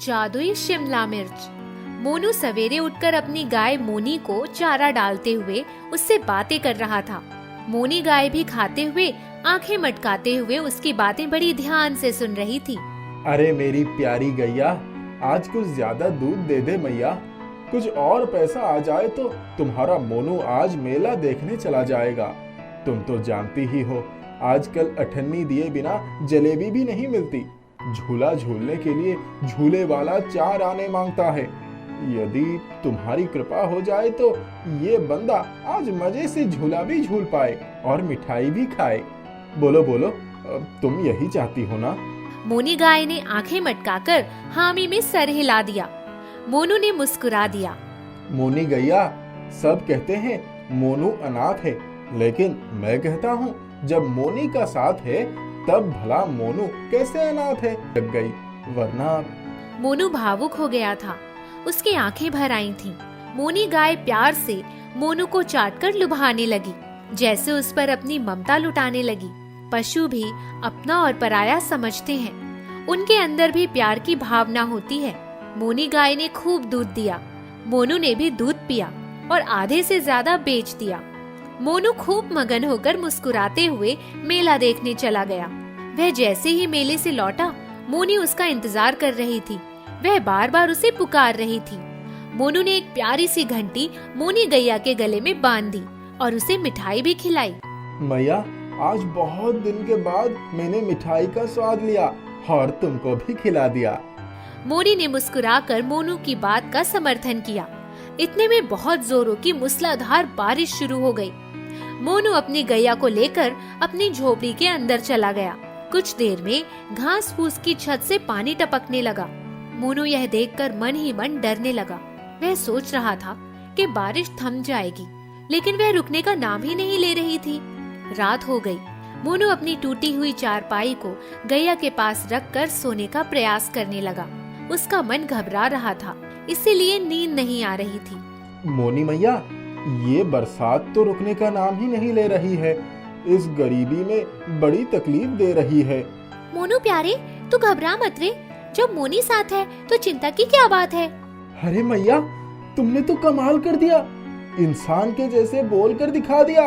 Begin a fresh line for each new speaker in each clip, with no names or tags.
जादुई शिमला मिर्च। मोनू सवेरे उठकर अपनी गाय मोनी को चारा डालते हुए उससे बातें कर रहा था। मोनी गाय भी खाते हुए आंखें मटकाते हुए उसकी बातें बड़ी ध्यान से सुन रही थी।
अरे मेरी प्यारी गैया, आज कुछ ज्यादा दूध दे दे मैया। कुछ और पैसा आ जाए तो तुम्हारा मोनू आज मेला देखने चला जाएगा। तुम तो जानती ही हो, आजकल अठन्नी दिए बिना जलेबी भी नहीं मिलती। झूला झूलने के लिए झूले वाला 4 आने मांगता है। यदि तुम्हारी कृपा हो जाए तो ये बंदा आज मजे से झूला भी झूल पाए और मिठाई भी खाए। बोलो बोलो, तुम यही चाहती हो ना?
मोनी गाय ने आंखें मटकाकर हामी में सर हिला दिया। मोनू ने मुस्कुरा दिया।
मोनी गैया, सब कहते हैं मोनू अनाथ है, लेकिन मैं कहता हूँ जब मोनी का साथ है तब भला मोनू कैसे अनाथ है? लग गई, वरना।
मोनू भावुक हो गया था। उसकी आंखें भर आई थीं। मोनी गाय प्यार से मोनू को चाटकर लुभाने लगी, जैसे उस पर अपनी ममता लुटाने लगी। पशु भी अपना और पराया समझते हैं। उनके अंदर भी प्यार की भावना होती है। मोनी गाय ने खूब दूध दिया। मोनू ने भी दूध पिया और आधे से ज्यादा बेच दिया। मोनू खूब मगन होकर मुस्कुराते हुए मेला देखने चला गया। वह जैसे ही मेले से लौटा, मोनी उसका इंतजार कर रही थी। वह बार बार उसे पुकार रही थी। मोनू ने एक प्यारी सी घंटी मोनी गैया के गले में बांध दी और उसे मिठाई भी खिलाई।
मैया, आज बहुत दिन के बाद मैंने मिठाई का स्वाद लिया और तुमको भी खिला दिया।
मोनी ने मुस्कुराकर मोनू की बात का समर्थन किया। इतने में बहुत जोरों की मूसलाधार बारिश शुरू हो गई। मोनू अपनी गैया को लेकर अपनी झोपड़ी के अंदर चला गया। कुछ देर में घास फूस की छत से पानी टपकने लगा। मोनू यह देखकर मन ही मन डरने लगा। वह सोच रहा था कि बारिश थम जाएगी, लेकिन वह रुकने का नाम ही नहीं ले रही थी। रात हो गई। मोनू अपनी टूटी हुई चारपाई को गैया के पास रखकर सोने का प्रयास करने लगा। उसका मन घबरा रहा था, इसीलिए नींद नहीं आ रही थी।
मोनी मैया, ये बरसात तो रुकने का नाम ही नहीं ले रही है। इस गरीबी में बड़ी तकलीफ दे रही है।
मोनू प्यारे, तू घबरा मत रे। जब मोनी साथ है तो चिंता की क्या बात है?
अरे मैया, तुमने तो कमाल कर दिया। इंसान के जैसे बोल कर दिखा दिया।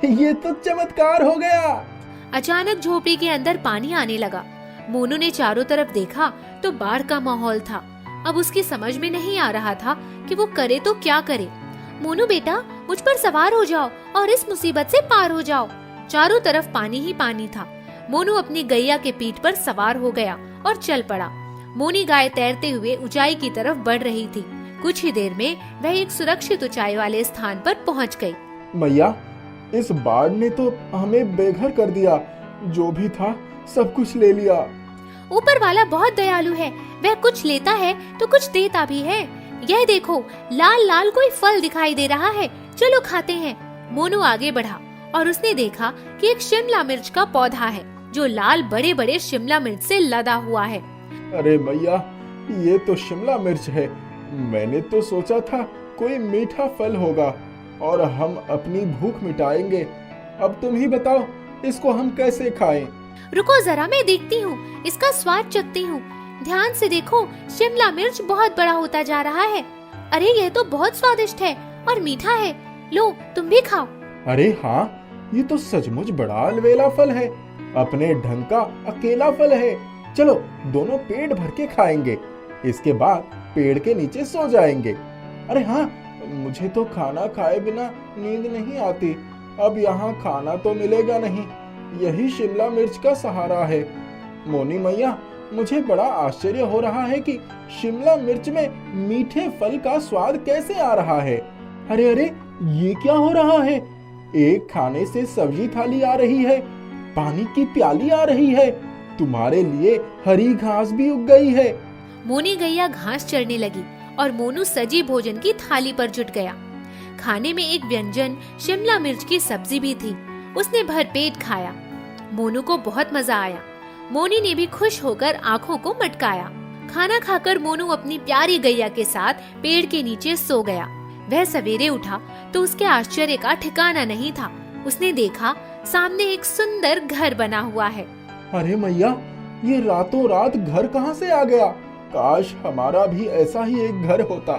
ये तो चमत्कार हो गया।
अचानक झोपड़ी के अंदर पानी आने लगा। मोनू ने चारों तरफ देखा तो बाढ़ का माहौल था। अब उसकी समझ में नहीं आ रहा था कि वो करे तो क्या करे। मोनू बेटा, मुझ पर सवार हो जाओ और इस मुसीबत से पार हो जाओ। चारों तरफ पानी ही पानी था। मोनू अपनी गैया के पीठ पर सवार हो गया और चल पड़ा। मोनी गाय तैरते हुए ऊंचाई की तरफ बढ़ रही थी। कुछ ही देर में वह एक सुरक्षित ऊंचाई वाले स्थान पर पहुंच गई।
मैया, इस बाढ़ ने तो हमें बेघर कर दिया। जो भी था सब कुछ ले लिया।
ऊपर वाला बहुत दयालु है। वह कुछ लेता है तो कुछ देता भी है। यह देखो, लाल लाल कोई फल दिखाई दे रहा है। चलो खाते हैं। मोनू आगे बढ़ा और उसने देखा कि एक शिमला मिर्च का पौधा है जो लाल बड़े बड़े शिमला मिर्च से लदा हुआ है।
अरे मैया, ये तो शिमला मिर्च है। मैंने तो सोचा था कोई मीठा फल होगा और हम अपनी भूख मिटाएंगे। अब तुम ही बताओ, इसको हम कैसे खाएं?
रुको जरा, मैं देखती हूँ, इसका स्वाद चखती हूँ। ध्यान से देखो, शिमला मिर्च बहुत बड़ा होता जा रहा है। अरे यह तो बहुत स्वादिष्ट है और मीठा है। लो, तुम भी खाओ।
अरे हाँ, ये तो सचमुच बड़ा अलवेला फल है। अपने ढंग का अकेला फल है। चलो दोनों पेट भर के खाएंगे। इसके बाद पेड़ के नीचे सो जाएंगे। अरे हाँ, मुझे तो खाना खाए बिना नींद नहीं आती। अब यहाँ खाना तो मिलेगा नहीं। यही शिमला मिर्च का सहारा है। मोनी मैया, मुझे बड़ा आश्चर्य हो रहा है कि शिमला मिर्च में मीठे फल का स्वाद कैसे आ रहा है। अरे अरे, ये क्या हो रहा है? एक खाने से सब्जी थाली आ रही है, पानी की प्याली आ रही है, तुम्हारे लिए हरी घास भी उग गई है।
मोनी गैया घास चरने लगी और मोनू सजी भोजन की थाली पर जुट गया। खाने में एक व्यंजन शिमला मिर्च की सब्जी भी थी। उसने भरपेट खाया। मोनू को बहुत मजा आया। मोनी ने भी खुश होकर आंखों को मटकाया। खाना खाकर मोनू अपनी प्यारी गैया के साथ पेड़ के नीचे सो गया। वह सवेरे उठा तो उसके आश्चर्य का ठिकाना नहीं था। उसने देखा सामने एक सुंदर घर बना हुआ है।
अरे मैया, ये रातों रात घर कहाँ से आ गया? काश हमारा भी ऐसा ही एक घर होता।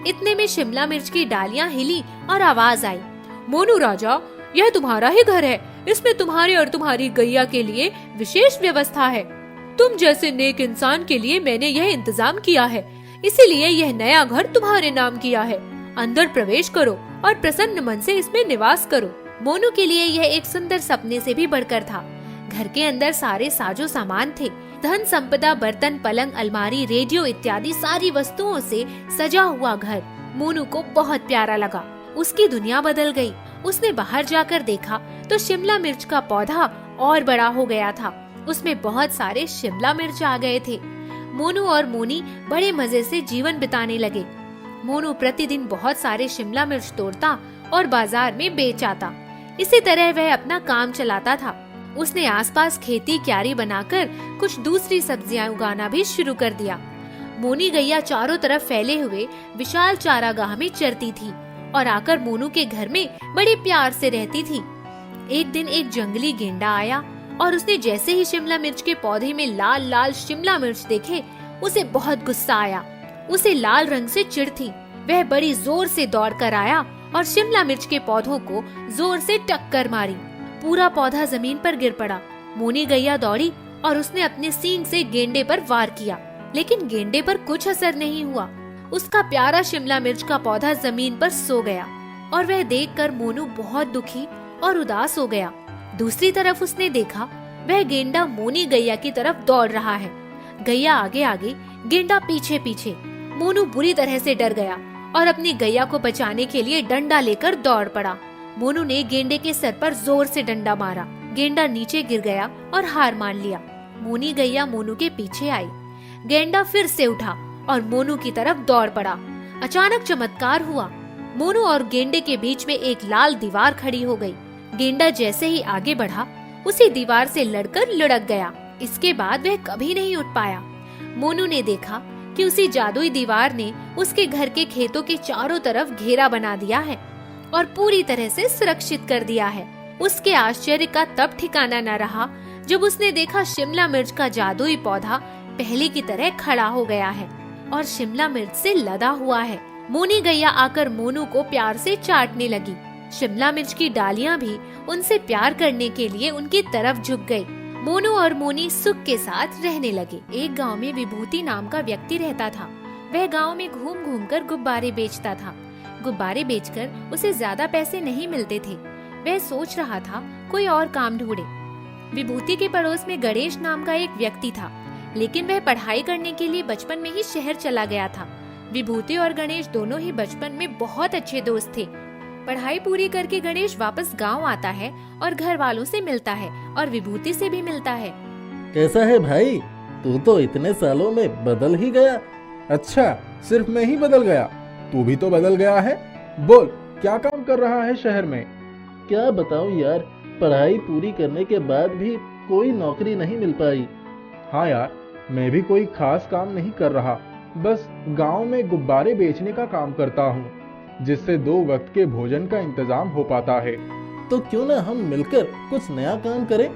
इतने में शिमला मिर्च की डालियां हिली और आवाज आई, मोनू राजा, यह तुम्हारा ही घर है। इसमें तुम्हारे और तुम्हारी गैया के लिए विशेष व्यवस्था है। तुम जैसे नेक इंसान के लिए मैंने यह इंतजाम किया है, इसीलिए यह नया घर तुम्हारे नाम किया है। अंदर प्रवेश करो और प्रसन्न मन से इसमें निवास करो। मोनू के लिए यह एक सुंदर सपने से भी बढ़कर था। घर के अंदर सारे साजो सामान थे। धन संपदा, बर्तन, पलंग, अलमारी, रेडियो इत्यादि सारी वस्तुओं से सजा हुआ घर मोनू को बहुत प्यारा लगा। उसकी दुनिया बदल गई। उसने बाहर जाकर देखा तो शिमला मिर्च का पौधा और बड़ा हो गया था। उसमें बहुत सारे शिमला मिर्च आ गए थे। मोनू और मोनी बड़े मजे से जीवन बिताने लगे। मोनू प्रतिदिन बहुत सारे शिमला मिर्च तोड़ता और बाजार में बेच आता। इसी तरह वह अपना काम चलाता था। उसने आसपास खेती क्यारी बनाकर कुछ दूसरी सब्जियां उगाना भी शुरू कर दिया। मोनी गैया चारों तरफ फैले हुए विशाल चारागाह में चरती थी और आकर मोनू के घर में बड़े प्यार से रहती थी। एक दिन एक जंगली गेंडा आया और उसने जैसे ही शिमला मिर्च के पौधे में लाल लाल शिमला मिर्च देखे, उसे बहुत गुस्सा आया। उसे लाल रंग से चिढ़ थी। वह बड़ी जोर से दौड़ कर आया और शिमला मिर्च के पौधों को जोर से टक्कर मारी। पूरा पौधा जमीन पर गिर पड़ा। मोनी गैया दौड़ी और उसने अपने सींग से गेंडे पर वार किया, लेकिन गेंडे पर कुछ असर नहीं हुआ। उसका प्यारा शिमला मिर्च का पौधा जमीन पर सो गया और वह देखकर मोनू बहुत दुखी और उदास हो गया। दूसरी तरफ उसने देखा वह गेंडा मोनी गैया की तरफ दौड़ रहा है। गैया आगे आगे, गेंडा पीछे पीछे। मोनू बुरी तरह से डर गया और अपनी गैया को बचाने के लिए डंडा लेकर दौड़ पड़ा। मोनू ने गेंडे के सर पर जोर से डंडा मारा। गेंडा नीचे गिर गया और हार मान लिया। मोनी गैया मोनू के पीछे आई। गेंडा फिर से उठा और मोनू की तरफ दौड़ पड़ा। अचानक चमत्कार हुआ। मोनू और गेंडे के बीच में एक लाल दीवार खड़ी हो गई। गेंडा जैसे ही आगे बढ़ा, उसी दीवार से लड़कर लुढ़क गया। इसके बाद वह कभी नहीं उठ पाया। मोनू ने देखा कि उसी जादुई दीवार ने उसके घर के खेतों के चारों तरफ घेरा बना दिया है और पूरी तरह से सुरक्षित कर दिया है। उसके आश्चर्य का तब ठिकाना न रहा जब उसने देखा शिमला मिर्च का जादुई पौधा पहले की तरह खड़ा हो गया है और शिमला मिर्च से लदा हुआ है। मोनी गैया आकर मोनू को प्यार से चाटने लगी। शिमला मिर्च की डालियां भी उनसे प्यार करने के लिए उनकी तरफ झुक गई। मोनू और मोनी सुख के साथ रहने लगे। एक गांव में विभूति नाम का व्यक्ति रहता था। वह गांव में घूम घूम कर गुब्बारे बेचता था। गुब्बारे बेचकर उसे ज्यादा पैसे नहीं मिलते थे। वह सोच रहा था कोई और काम ढूंढे। विभूति के पड़ोस में गणेश नाम का एक व्यक्ति था, लेकिन वह पढ़ाई करने के लिए बचपन में ही शहर चला गया था। विभूति और गणेश दोनों ही बचपन में बहुत अच्छे दोस्त थे। पढ़ाई पूरी करके गणेश वापस गांव आता है और घर वालों से मिलता है और विभूति से भी मिलता है।
कैसा है भाई, तू तो इतने सालों में बदल ही गया।
अच्छा, सिर्फ मैं ही बदल गया? तू भी तो बदल गया है। बोल, क्या काम कर रहा है शहर में?
क्या बताऊं यार, पढ़ाई पूरी करने के बाद भी कोई नौकरी नहीं मिल पाई।
हाँ यार, मैं भी कोई खास काम नहीं कर रहा। बस गांव में गुब्बारे बेचने का काम करता हूँ, जिससे 2 वक्त के भोजन का इंतजाम हो पाता है।
तो क्यों ना हम मिलकर कुछ नया काम करें।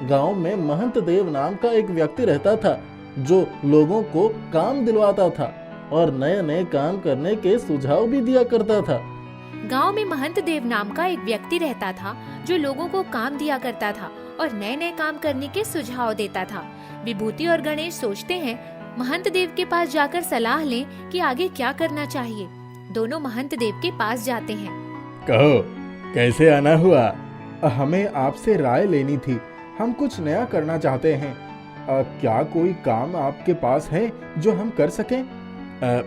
गांव में महंत देव नाम का एक व्यक्ति रहता था, जो लोगों को काम दिलवाता था और नए नए काम करने के सुझाव भी दिया करता था।
गांव में महंत देव नाम का एक व्यक्ति रहता था, जो लोगों को काम दिया करता था और नए नए काम करने के सुझाव देता था। विभूति और गणेश सोचते हैं महंत देव के पास जाकर सलाह लें कि आगे क्या करना चाहिए। दोनों महंत देव के पास जाते हैं।
कहो, कैसे आना हुआ?
हमें आपसे राय लेनी थी। हम कुछ नया करना चाहते हैं। क्या कोई काम आपके पास है जो हम कर सकें?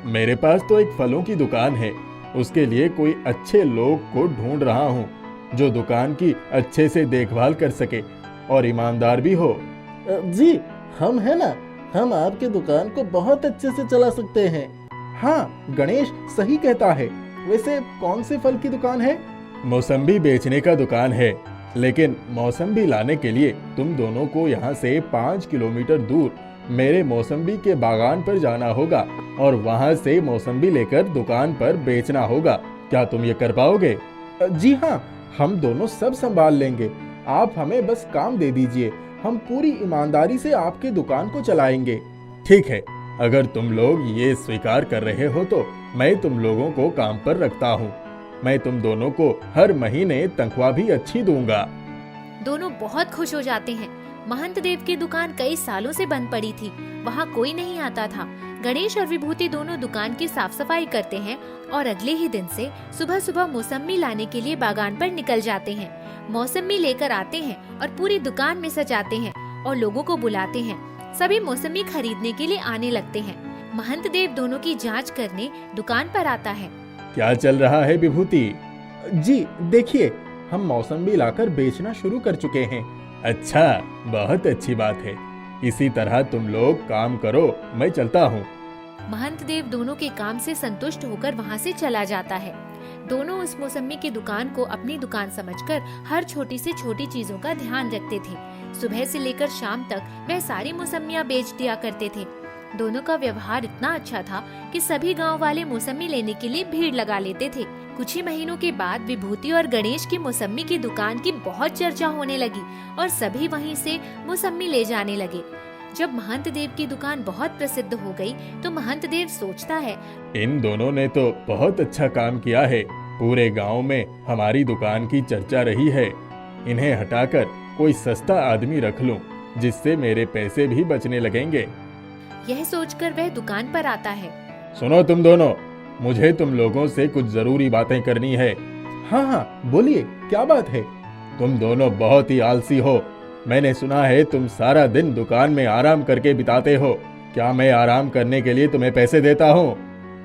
मेरे पास तो एक फलों की दुकान है। उसके लिए कोई अच्छे लोग को ढूंढ रहा हूँ, जो दुकान की अच्छे से देखभाल कर सके और ईमानदार भी हो। जी, हम है ना, हम आपकी दुकान को बहुत अच्छे से चला सकते हैं।
हाँ, गणेश सही कहता है। वैसे कौन से फल की दुकान है?
मौसम्बी बेचने का दुकान है, लेकिन मौसम्बी लाने के लिए तुम दोनों को यहाँ से 5 किलोमीटर दूर मेरे मौसम्बी के बागान पर जाना होगा और वहाँ से मौसम्बी लेकर दुकान पर बेचना होगा। क्या तुम ये कर पाओगे?
जी हाँ, हम दोनों सब संभाल लेंगे। आप हमें बस काम दे दीजिए, हम पूरी ईमानदारी से आपकी दुकान को चलाएंगे।
ठीक है, अगर तुम लोग ये स्वीकार कर रहे हो तो मैं तुम लोगों को काम पर रखता हूँ। मैं तुम दोनों को हर महीने तनख्वाह भी अच्छी दूंगा।
दोनों बहुत खुश हो जाते हैं। महंत देव की दुकान कई सालों से बंद पड़ी थी, वहाँ कोई नहीं आता था। गणेश और विभूति दोनों दुकान की साफ सफाई करते हैं और अगले ही दिन से सुबह सुबह मौसम्मी लाने के लिए बागान पर निकल जाते हैं। मौसम्मी लेकर आते हैं और पूरी दुकान में सजाते हैं और लोगों को बुलाते हैं। सभी मौसम्मी खरीदने के लिए आने लगते हैं। महंत देव दोनों की जांच करने दुकान पर आता है।
क्या चल रहा है विभूति?
जी देखिए, हम मौसम्बी लाकर बेचना शुरू कर चुके हैं।
अच्छा, बहुत अच्छी बात है। इसी तरह तुम लोग काम करो, मैं चलता हूँ।
महंत देव दोनों के काम से संतुष्ट होकर वहाँ से चला जाता है। दोनों उस मौसम्मी की दुकान को अपनी दुकान समझकर हर छोटी से छोटी चीजों का ध्यान रखते थे। सुबह से लेकर शाम तक वह सारी मौसम्मियाँ बेच दिया करते थे। दोनों का व्यवहार इतना अच्छा था कि सभी गांव वाले मौसम्मी लेने के लिए भीड़ लगा लेते थे। कुछ ही महीनों के बाद विभूति और गणेश की मौसम्मी की दुकान की बहुत चर्चा होने लगी और सभी वहीं से मौसम्मी ले जाने लगे। जब महंत देव की दुकान बहुत प्रसिद्ध हो गई तो महंत देव सोचता है,
इन दोनों ने तो बहुत अच्छा काम किया है। पूरे गांव में हमारी दुकान की चर्चा रही है। इन्हें हटाकर कोई सस्ता आदमी रख लूं, जिससे मेरे पैसे भी बचने लगेंगे।
यह सोचकर वह दुकान पर आता है।
सुनो तुम दोनों, मुझे तुम लोगों से कुछ जरूरी बातें करनी है।
हाँ हाँ बोलिए, क्या बात है?
तुम दोनों बहुत ही आलसी हो। मैंने सुना है तुम सारा दिन दुकान में आराम करके बिताते हो। क्या मैं आराम करने के लिए तुम्हें पैसे देता हूँ?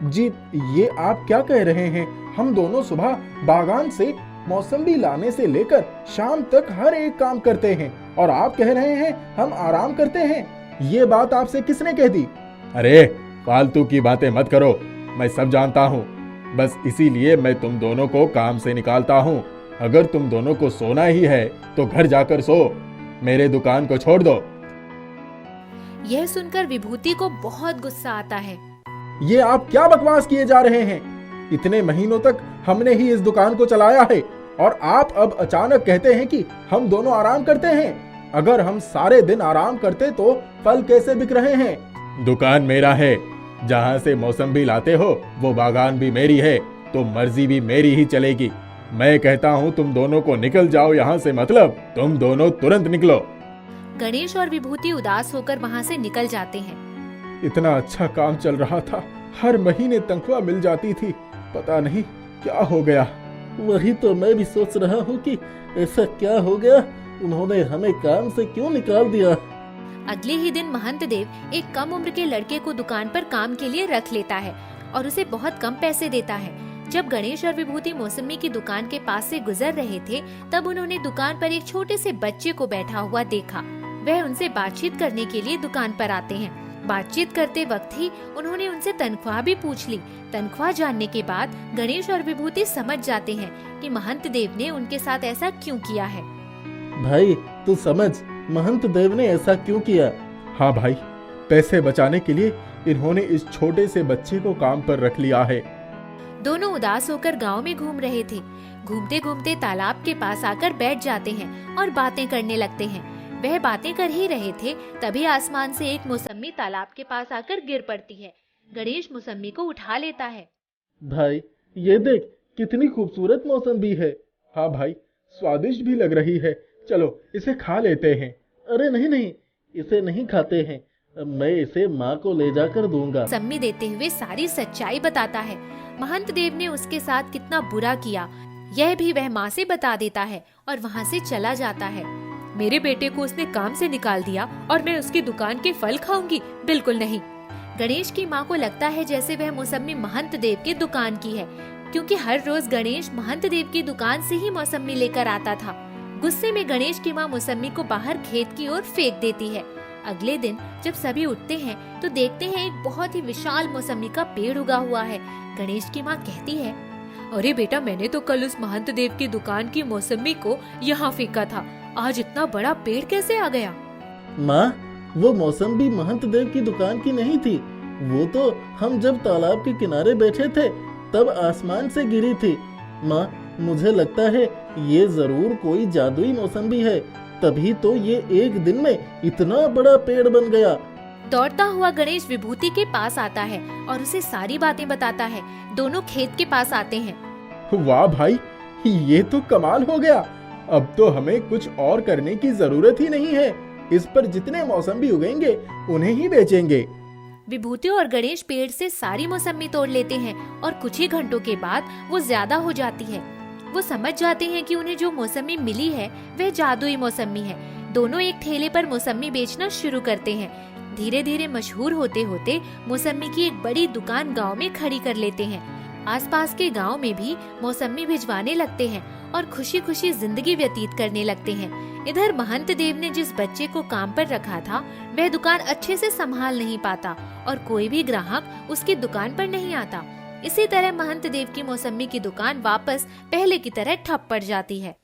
जी ये आप क्या कह रहे हैं? हम दोनों सुबह बागान से मौसम्बी लाने से लेकर शाम तक हर एक काम करते हैं और आप कह रहे हैं हम आराम करते हैं। ये बात आपसे किसने कह दी?
अरे फालतू की बातें मत करो, मैं सब जानता हूँ। बस इसीलिए मैं तुम दोनों को काम से निकालता हूँ। अगर तुम दोनों को सोना ही है तो घर जाकर सो, मेरे दुकान को छोड़ दो।
यह सुनकर विभूति को बहुत गुस्सा आता है।
ये आप क्या बकवास किए जा रहे हैं? इतने महीनों तक हमने ही इस दुकान को चलाया है और आप अब अचानक कहते हैं कि हम दोनों आराम करते हैं। अगर हम सारे दिन आराम करते तो फल कैसे बिक रहे हैं?
दुकान मेरा है, जहाँ से मौसम्बी लाते हो वो बागान भी मेरी है, तो मर्जी भी मेरी ही चलेगी। मैं कहता हूँ तुम दोनों को निकल जाओ यहाँ से, मतलब तुम दोनों तुरंत निकलो।
गणेश और विभूति उदास होकर वहाँ से निकल जाते हैं।
इतना अच्छा काम चल रहा था, हर महीने तनख्वाह मिल जाती थी, पता नहीं क्या हो गया।
वही तो मैं भी सोच रहा हूँ कि ऐसा क्या हो गया, उन्होंने हमें काम से क्यों निकाल दिया।
अगले ही दिन महंत देव एक कम उम्र के लड़के को दुकान पर काम के लिए रख लेता है और उसे बहुत कम पैसे देता है। जब गणेश और विभूति मौसम्मी की दुकान के पास से गुजर रहे थे तब उन्होंने दुकान पर एक छोटे से बच्चे को बैठा हुआ देखा। वह उनसे बातचीत करने के लिए दुकान पर आते हैं। बातचीत करते वक्त ही उन्होंने उनसे तनख्वाह भी पूछ ली। तनख्वाह जानने के बाद गणेश और विभूति समझ जाते हैं कि महंत देव ने उनके साथ ऐसा क्यों किया है।
भाई तू समझ, महंत देव ने ऐसा क्यों किया?
हाँ भाई, पैसे बचाने के लिए इन्होंने इस छोटे से बच्चे को काम पर रख लिया है।
दोनों उदास होकर गांव में घूम रहे थे। घूमते घूमते तालाब के पास आकर बैठ जाते हैं और बातें करने लगते हैं। वह बातें कर ही रहे थे तभी आसमान से एक मौसम्मी तालाब के पास आकर गिर पड़ती है। गणेश मौसम्मी को उठा लेता है।
भाई ये देख, कितनी खूबसूरत मौसम्बी है।
हाँ भाई, स्वादिष्ट भी लग रही है, चलो इसे खा लेते हैं।
अरे नहीं नहीं, इसे नहीं खाते हैं, मैं इसे माँ को ले जाकर दूंगा।
मौसम्मी देते हुए सारी सच्चाई बताता है। महंत देव ने उसके साथ कितना बुरा किया यह भी वह माँ से बता देता है और वहाँ से चला जाता है। मेरे बेटे को उसने काम से निकाल दिया और मैं उसकी दुकान के फल खाऊंगी? बिल्कुल नहीं। गणेश की माँ को लगता है जैसे वह मौसम्मी महंत देव की दुकान की है, क्योंकि हर रोज गणेश महंत देव की दुकान से ही मौसम्मी लेकर आता था। गुस्से में गणेश की माँ मौसम्मी को बाहर खेत की ओर फेंक देती है। अगले दिन जब सभी उठते हैं तो देखते हैं एक बहुत ही विशाल मौसम्मी का पेड़ उगा हुआ है। गणेश की माँ कहती है, अरे बेटा, मैंने तो कल उस महंत देव की दुकान की मौसम्मी को यहाँ फेंका था, आज इतना बड़ा पेड़ कैसे आ गया?
माँ, वो मौसम्बी महंत देव की दुकान की नहीं थी, वो तो हम जब तालाब के किनारे बैठे थे तब आसमान से गिरी थी। माँ, मुझे लगता है ये जरूर कोई जादुई मौसम्बी है, तभी तो ये एक दिन में इतना बड़ा पेड़ बन गया।
दौड़ता हुआ गणेश विभूति के पास आता है और उसे सारी बातें बताता है। दोनों खेत के पास आते हैं।
वाह भाई, ये तो कमाल हो गया। अब तो हमें कुछ और करने की जरूरत ही नहीं है। इस पर जितने मौसम्बी उगेंगे उन्हें ही बेचेंगे।
विभूति और गणेश पेड़ से सारी मौसम्बी तोड़ लेते हैं और कुछ ही घंटों के बाद वो ज्यादा हो जाती है। वो समझ जाते हैं कि उन्हें जो मौसम्बी मिली है वह जादुई मौसम्बी है। दोनों एक ठेले पर मौसम्बी बेचना शुरू करते हैं। धीरे धीरे मशहूर होते होते मौसम्बी की एक बड़ी दुकान गांव में खड़ी कर लेते हैं। आसपास के गांव में भी मौसम्बी भिजवाने लगते हैं और खुशी खुशी जिंदगी व्यतीत करने लगते हैं। इधर महंत देव ने जिस बच्चे को काम पर रखा था वह दुकान अच्छे से संभाल नहीं पाता और कोई भी ग्राहक उसकी दुकान पर नहीं आता। इसी तरह महंत देव की मौसम्बी की दुकान वापस पहले की तरह ठप पड़ जाती है।